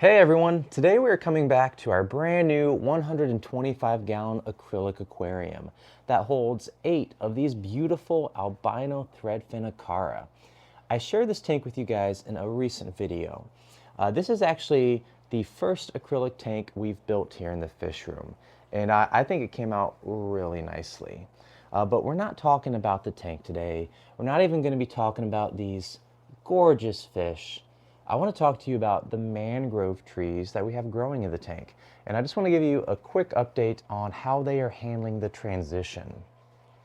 Hey everyone, today we are coming back to our brand new 125-gallon acrylic aquarium that holds 8 of these beautiful albino threadfin acara. I shared this tank with you guys in a recent video. This is actually the first acrylic tank we've built here in the fish room, and I think it came out really nicely. But we're not talking about the tank today. We're not even going to be talking about these gorgeous fish. I want to talk to you about the mangrove trees that we have growing in the tank. And I just want to give you a quick update on how they are handling the transition.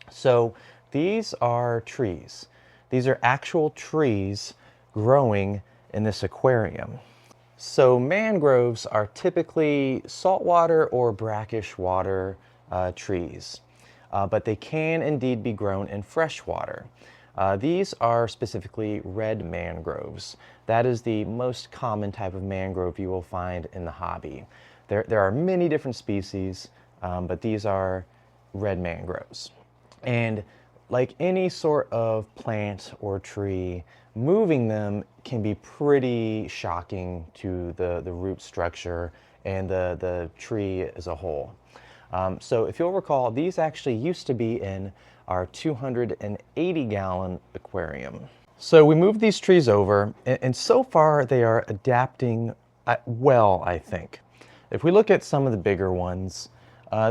So these are trees. These are actual trees growing in this aquarium. So mangroves are typically saltwater or brackish water trees, but they can indeed be grown in freshwater. These are specifically red mangroves. That is the most common type of mangrove you will find in the hobby. There are many different species, but these are red mangroves. And like any sort of plant or tree, moving them can be pretty shocking to the root structure and the tree as a whole. So if you'll recall, these actually used to be in our 280-gallon aquarium. So we moved these trees over, and so far they are adapting well, I think. If we look at some of the bigger ones,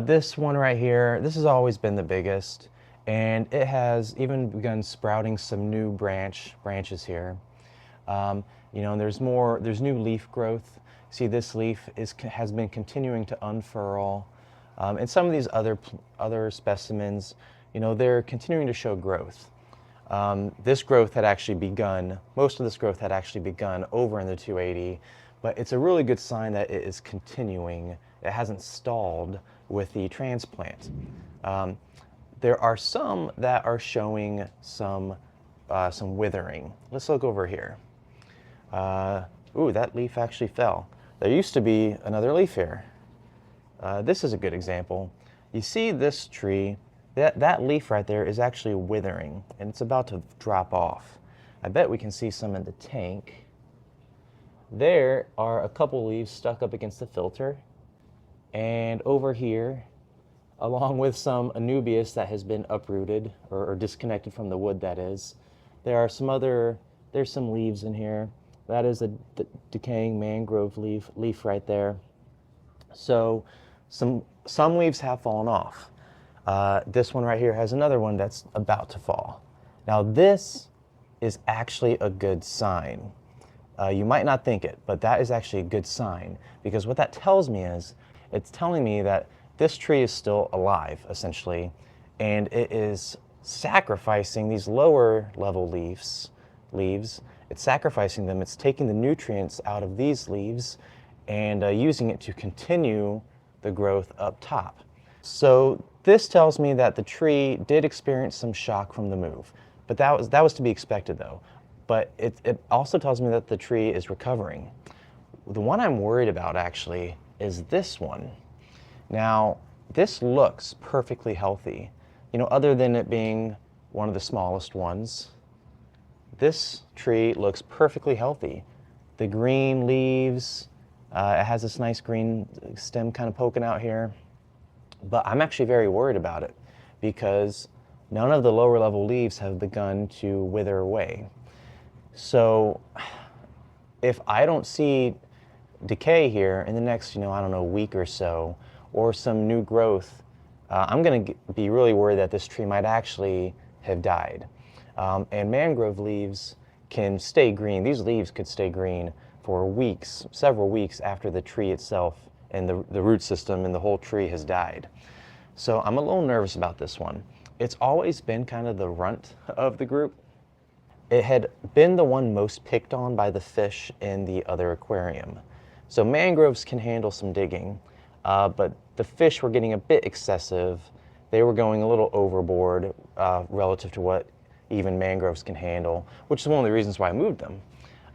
this one right here, this has always been the biggest, and it has even begun sprouting some new branches here. You know, there's new leaf growth. See, this leaf has been continuing to unfurl. And some of these other specimens, you know, they're continuing to show growth. This growth had actually begun, most of this growth had actually begun over in the 280, but it's a really good sign that it is continuing. It hasn't stalled with the transplant. There are some that are showing some withering. Let's look over here. Ooh, that leaf actually fell. There used to be another leaf here. This is a good example. You see this tree, that leaf right there is actually withering, and it's about to drop off. I bet we can see some in the tank. There are a couple leaves stuck up against the filter. And over here, along with some anubias that has been uprooted or disconnected from the wood, that is, there's some leaves in here. That is a decaying mangrove leaf right there. So some leaves have fallen off. This one right here has another one that's about to fall. Now this is actually a good sign. You might not think it, but that is actually a good sign, because what that tells me is, it's telling me that this tree is still alive, essentially, and it is sacrificing these lower level leaves. It's sacrificing them, it's taking the nutrients out of these leaves and using it to continue the growth up top. So this tells me that the tree did experience some shock from the move, but that was to be expected though. But it also tells me that the tree is recovering. The one I'm worried about actually is this one. Now, this looks perfectly healthy. You know, other than it being one of the smallest ones, this tree looks perfectly healthy. The green leaves, it has this nice green stem kind of poking out here. But I'm actually very worried about it because none of the lower level leaves have begun to wither away. So if I don't see decay here in the next, I don't know, week or so, or some new growth, I'm going to be really worried that this tree might actually have died. And mangrove leaves can stay green. These leaves could stay green for weeks, several weeks after the tree itself and the root system and the whole tree has died. So I'm a little nervous about this one. It's always been kind of the runt of the group. It had been the one most picked on by the fish in the other aquarium. So mangroves can handle some digging, but the fish were getting a bit excessive. They were going a little overboard relative to what even mangroves can handle, which is one of the reasons why I moved them.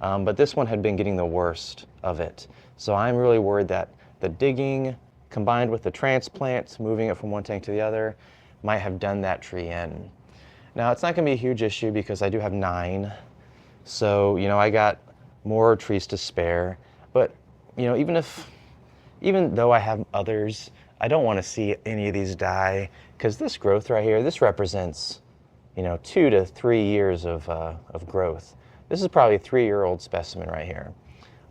But this one had been getting the worst of it. So I'm really worried that the digging combined with the transplant, moving it from one tank to the other, might have done that tree in. Now, it's not going to be a huge issue because I do have 9. So, I got more trees to spare. But you know, even though I have others, I don't want to see any of these die, because this growth right here, this represents, you know, 2 to 3 years of growth. This is probably a 3-year-old specimen right here.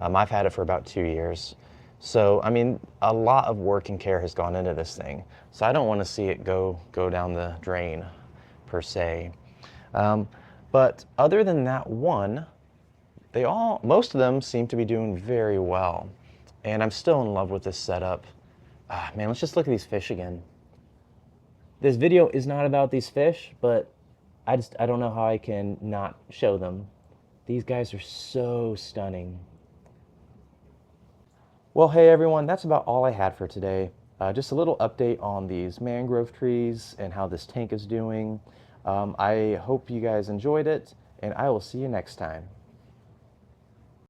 I've had it for about 2 years. So, I mean, a lot of work and care has gone into this thing. So I don't want to see it go down the drain, per se. But other than that one, most of them seem to be doing very well. And I'm still in love with this setup. Man, let's just look at these fish again. This video is not about these fish, but I don't know how I can not show them. These guys are so stunning. Well, hey everyone, that's about all I had for today. Just a little update on these mangrove trees and how this tank is doing. I hope you guys enjoyed it, and I will see you next time.